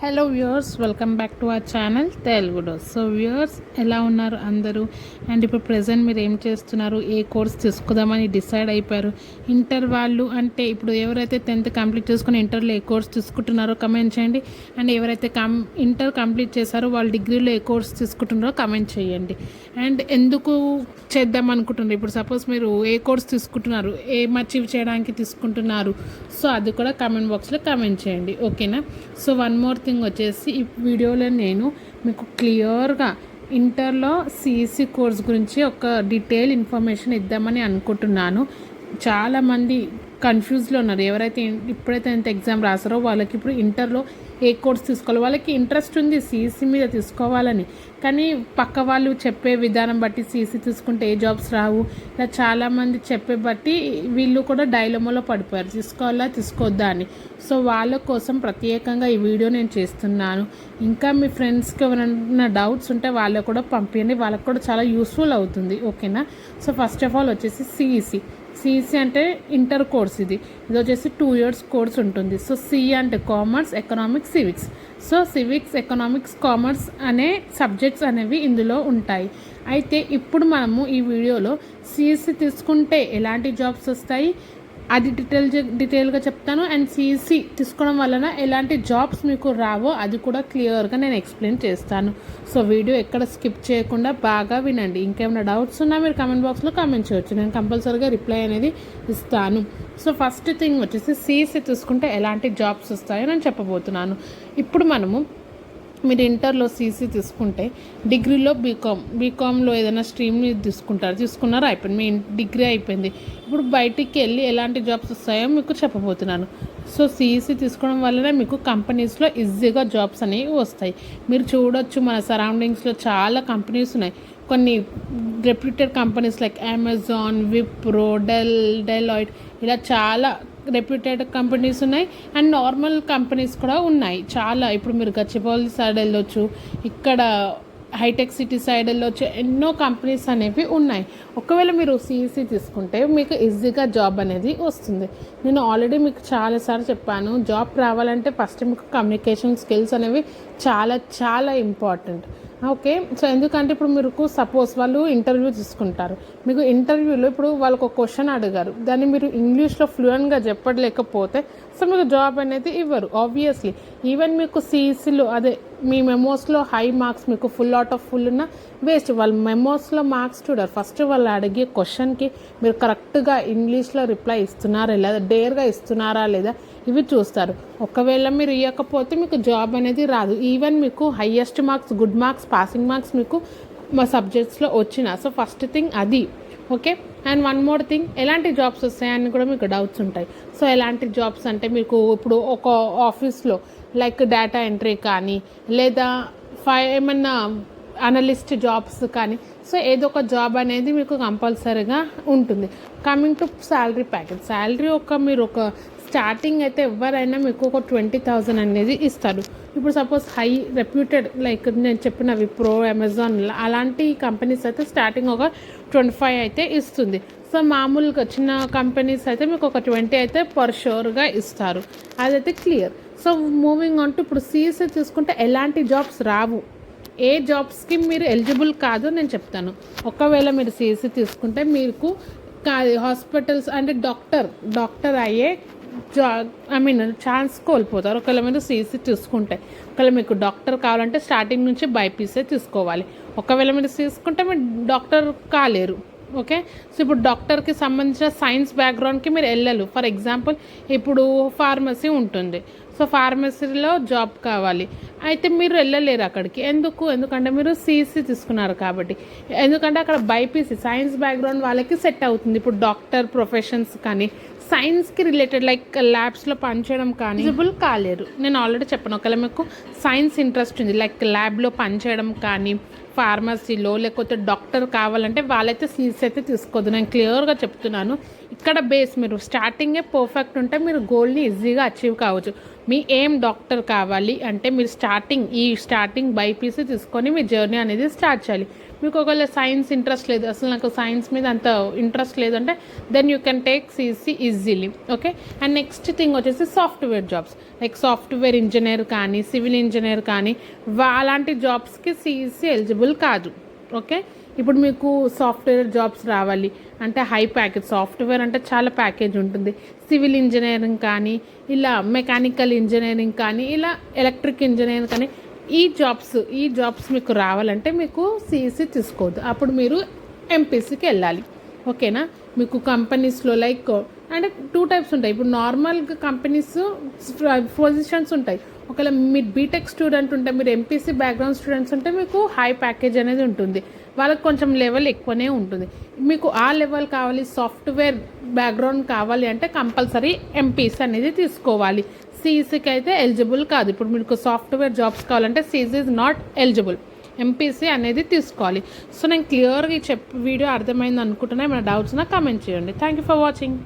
Hello viewers, welcome back to our channel తెలుగులో. So viewers, ఎలా ఉన్నారు అందరూ? అండ్ ఇప్పుడు ప్రజెంట్ మీరు ఏం చేస్తున్నారు? ఏ కోర్స్ తీసుకుందామని డిసైడ్ అయిపోయారు? ఇంటర్ వాళ్ళు అంటే ఇప్పుడు ఎవరైతే 10th కంప్లీట్ చేసుకుని ఇంటర్లో ఏ కోర్స్ తీసుకుంటున్నారో కమెంట్ చేయండి. అండ్ ఎవరైతే ఇంటర్ కంప్లీట్ చేశారో వాళ్ళు డిగ్రీలో ఏ కోర్స్ తీసుకుంటున్నారో కమెంట్ చేయండి. అండ్ ఎందుకు చేద్దాం అనుకుంటున్నారు? ఇప్పుడు సపోజ్ మీరు ఏ కోర్స్ తీసుకుంటున్నారు, ఏం అచీవ్ చేయడానికి తీసుకుంటున్నారు, సో అది కూడా కామెంట్ బాక్స్లో కామెంట్ చేయండి, ఓకేనా? సో వన్ మోర్ థింగ్ వచ్చేసి, ఈ వీడియోలో నేను మీకు క్లియర్గా ఇంటర్లో సిఎస్సి కోర్స్ గురించి ఒక డీటెయిల్ ఇన్ఫర్మేషన్ ఇద్దామని అనుకుంటున్నాను. చాలామంది కన్ఫ్యూజ్లో ఉన్నారు. ఎవరైతే ఇప్పుడైతే ఎంత ఎగ్జామ్ రాసారో వాళ్ళకి ఇప్పుడు ఇంటర్లో ఏ కోర్స్ తీసుకోవాలి, వాళ్ళకి ఇంట్రెస్ట్ ఉంది సిఎస్సి మీద తీసుకోవాలని, కానీ పక్క వాళ్ళు చెప్పే విధానం బట్టి సిఎస్సి తీసుకుంటే ఏ జాబ్స్ రావు, ఇలా చాలామంది చెప్పే బట్టి వీళ్ళు కూడా డైలమాలో పడిపోయారు, తీసుకోవాలా తీసుకోవద్దా అని. సో వాళ్ళ కోసం ప్రత్యేకంగా ఈ వీడియో నేను చేస్తున్నాను. ఇంకా మీ ఫ్రెండ్స్కి ఎవరైనా డౌట్స్ ఉంటే వాళ్ళకు కూడా పంపించండి, వాళ్ళకు కూడా చాలా యూస్ఫుల్ అవుతుంది, ఓకేనా? సో ఫస్ట్ ఆఫ్ ఆల్ వచ్చేసి సిఈసి అంటే ఇంటర్ కోర్స్. ఇది వచ్చేసి 2 years కోర్స్ ఉంటుంది. సో సిఈ అంటే commerce, economics, civics. So civics, economics, commerce అనే సబ్జెక్ట్స్ అనేవి ఇందులో ఉంటాయి. అయితే ఇప్పుడు మనము ఈ వీడియోలో సిఎస్సి తీసుకుంటే ఎలాంటి జాబ్స్ వస్తాయి అది డీటెయిల్గా చెప్తాను. అండ్ సిఎస్సి తీసుకోవడం వలన ఎలాంటి జాబ్స్ మీకు రావో అది కూడా క్లియర్గా నేను ఎక్స్ప్లెయిన్ చేస్తాను. సో వీడియో ఎక్కడ స్కిప్ చేయకుండా బాగా వినండి. ఇంకేమైనా డౌట్స్ ఉన్నా మీరు కామెంట్ బాక్స్లో కామెంట్ చేయొచ్చు, నేను కంపల్సరీగా రిప్లై అనేది ఇస్తాను. సో ఫస్ట్ థింగ్ వచ్చేసి సిఎస్సి తీసుకుంటే ఎలాంటి జాబ్స్ వస్తాయో నేను చెప్పబోతున్నాను. ఇప్పుడు మీరు ఇంటర్లో సిఎస్సి తీసుకుంటే డిగ్రీలో బీకామ్లో ఏదైనా స్ట్రీమ్ని తీసుకున్నారో అయిపోయింది, మీ డిగ్రీ అయిపోయింది. ఇప్పుడు బయటికి వెళ్ళి ఎలాంటి జాబ్స్ వస్తాయో మీకు చెప్పబోతున్నాను. సో సిఎస్సి తీసుకోవడం వల్లనే మీకు కంపెనీస్లో ఈజీగా జాబ్స్ అనేవి వస్తాయి. మీరు చూడొచ్చు, మన సరౌండింగ్స్లో చాలా కంపెనీస్ ఉన్నాయి. కొన్ని reputed companies like Amazon, Wipro, Deloitte, ఇలా చాలా రెప్యూటెడ్ కంపెనీస్ ఉన్నాయి. అండ్ నార్మల్ కంపెనీస్ కూడా ఉన్నాయి చాలా. ఇప్పుడు మీరు గచ్చిబౌలి సైడ్ వెళ్ళొచ్చు, ఇక్కడ హైటెక్ సిటీ సైడ్ వెళ్ళొచ్చు, ఎన్నో కంపెనీస్ అనేవి ఉన్నాయి. ఒకవేళ మీరు సిఎస్సి తీసుకుంటే మీకు ఈజీగా జాబ్ అనేది వస్తుంది. నేను ఆల్రెడీ మీకు చాలాసార్లు చెప్పాను, జాబ్ రావాలంటే ఫస్ట్ మీకు కమ్యూనికేషన్ స్కిల్స్ అనేవి చాలా చాలా ఇంపార్టెంట్, ఓకే? సో ఎందుకంటే ఇప్పుడు మీకు సపోజ్ వాళ్ళు ఇంటర్వ్యూ తీసుకుంటారు, మీకు ఇంటర్వ్యూలో ఇప్పుడు వాళ్ళకు ఒక క్వశ్చన్ అడిగారు, దాన్ని మీరు ఇంగ్లీష్లో ఫ్లూయెంట్గా చెప్పలేకపోతే సో మీకు జాబ్ అనేది ఇవ్వరు ఆబ్వియస్లీ. ఈవెన్ మీకు సిఈసిలో అదే మీ మెమోస్లో హై మార్క్స్ మీకు ఫుల్ అవుట్ ఆఫ్ ఫుల్ ఉన్న వేస్ట్. వాళ్ళు మెమోస్లో మార్క్స్ చూడరు, ఫస్ట్ వాళ్ళు అడిగే క్వశ్చన్కి మీరు కరెక్ట్గా ఇంగ్లీష్లో రిప్లై ఇస్తున్నారా లేదా, డేర్గా ఇస్తున్నారా లేదా, ఇవి చూస్తారు. ఒకవేళ మీరు ఇవ్వకపోతే మీకు జాబ్ అనేది రాదు. ఈవెన్ మీకు highest marks, good marks, passing marks మీకు మా సబ్జెక్ట్స్లో వచ్చిన. సో ఫస్ట్ థింగ్ అది, okay? And one more thing, ఎలాంటి జాబ్స్ వస్తాయని కూడా మీకు డౌట్స్ ఉంటాయి. సో ఎలాంటి జాబ్స్ అంటే మీకు ఇప్పుడు ఒక ఆఫీస్లో లైక్ డేటా ఎంట్రీ కానీ లేదా ఏమన్నా అనలిస్ట్ జాబ్స్ కానీ, సో ఏదో ఒక జాబ్ అనేది మీకు కంపల్సరీగా ఉంటుంది. Coming to salary package, salary మీరు ఒక స్టార్టింగ్ అయితే ఎవరైనా మీకు ఒక 20,000 అనేది ఇస్తారు. ఇప్పుడు సపోజ్ హై రెప్యూటెడ్ లైక్ నేను చెప్పిన విప్రో, అమెజాన్ అలాంటి కంపెనీస్ అయితే స్టార్టింగ్ ఒక 25 అయితే ఇస్తుంది. సో మామూలుగా చిన్న కంపెనీస్ అయితే మీకు ఒక 20 అయితే పర్ షూర్గా ఇస్తారు, అదైతే clear. So moving on to ఇప్పుడు సిఎస్సి తీసుకుంటే ఎలాంటి జాబ్స్ రావు, ఏ జాబ్స్కి మీరు ఎలిజిబుల్ కాదు నేను చెప్తాను. ఒకవేళ మీరు సిఎస్సి తీసుకుంటే మీకు హాస్పిటల్స్ అంటే డాక్టర్ అయ్యే ఛాన్స్ కోల్పోతారు. ఒకవేళ మీరు సిఎస్సి తీసుకుంటే, ఒకవేళ మీకు డాక్టర్ కావాలంటే స్టార్టింగ్ నుంచి బైపీసీ తీసుకోవాలి. ఒకవేళ మీరు తీసుకుంటే మీరు డాక్టర్ కాలేరు, ఓకే? సో ఇప్పుడు డాక్టర్కి సంబంధించిన సైన్స్ బ్యాక్గ్రౌండ్కి మీరు వెళ్ళరు. ఫర్ ఎగ్జాంపుల్ ఇప్పుడు ఫార్మసీ ఉంటుంది, సో ఫార్మసీలో జాబ్ కావాలి, అయితే మీరు వెళ్ళలేరు అక్కడికి. ఎందుకంటే మీరు సిఎస్సి తీసుకున్నారు కాబట్టి. ఎందుకంటే అక్కడ బైపీసీ సైన్స్ బ్యాక్గ్రౌండ్ వాళ్ళకి సెట్ అవుతుంది. ఇప్పుడు డాక్టర్ ప్రొఫెషన్స్ కానీ సైన్స్కి రిలేటెడ్ లైక్ ల్యాబ్స్లో పనిచేయడం కానీ ఎలిజిబుల్ కాలేరు. నేను ఆల్రెడీ చెప్పాను, ఒకవేళ మీకు సైన్స్ ఇంట్రెస్ట్ ఉంది లైక్ ల్యాబ్లో పనిచేయడం కానీ ఫార్మసీలో లేకపోతే డాక్టర్ కావాలంటే వాళ్ళైతే సీట్స్ అయితే తీసుకోవద్దు. నేను క్లియర్గా చెప్తున్నాను. ఇక్కడ బేస్ మీరు స్టార్టింగే పర్ఫెక్ట్ ఉంటే మీరు గోల్ని ఈజీగా అచీవ్ కావచ్చు. మీ ఏం డాక్టర్ కావాలి అంటే మీరు స్టార్టింగ్ బైపీసీ తీసుకొని మీ జర్నీ అనేది స్టార్ట్ చేయాలి. మీకు ఒకవేళ సైన్స్ ఇంట్రెస్ట్ లేదు, అసలు నాకు సైన్స్ మీద అంత ఇంట్రెస్ట్ లేదంటే then you can take CEC easily. Okay, and next thing వచ్చేసి software jobs, like software engineer కానీ సివిల్ ఇంజనీర్ కానీ అలాంటి జాబ్స్కి సిఈసి ఎలిజిబుల్ కాదు. ఓకే, ఇప్పుడు మీకు సాఫ్ట్వేర్ జాబ్స్ రావాలి అంటే హై ప్యాకేజ్, సాఫ్ట్వేర్ అంటే చాలా ప్యాకేజ్ ఉంటుంది. సివిల్ ఇంజనీరింగ్ కానీ ఇలా మెకానికల్ ఇంజనీరింగ్ కానీ ఇలా ఎలక్ట్రిక్ ఇంజనీరింగ్ కానీ ఈ జాబ్స్ మీకు రావాలంటే మీకు సిఈసి తీసుకోవద్దు. అప్పుడు మీరు ఎంపీసీకి వెళ్ళాలి. ఓకేనా, మీకు కంపెనీస్లో లైక్ అంటే 2 టైప్స్ ఉంటాయి. ఇప్పుడు నార్మల్గా కంపెనీస్ పొజిషన్స్ ఉంటాయి. ఒకవేళ మీరు బీటెక్ స్టూడెంట్ ఉంటే, మీరు ఎంపీసీ బ్యాక్గ్రౌండ్ స్టూడెంట్స్ ఉంటే మీకు హై ప్యాకేజ్ అనేది ఉంటుంది, వాళ్ళకి కొంచెం లెవెల్ ఎక్కువనే ఉంటుంది. మీకు ఆ లెవెల్ కావాలి, సాఫ్ట్వేర్ బ్యాక్గ్రౌండ్ కావాలి అంటే కంపల్సరీ ఎంపీసీ అనేది తీసుకోవాలి. సిఈసికి అయితే ఎలిజిబుల్ కాదు. ఇప్పుడు మీకు సాఫ్ట్వేర్ జాబ్స్ కావాలంటే CEC is not eligible, MPC అనేది తీసుకోవాలి. సో నేను క్లియర్గా వీడియో అర్థమైంది అనుకుంటున్నా. ఏమైనా డౌట్స్ ఉన్నా కామెంట్ చేయండి. Thank you for watching.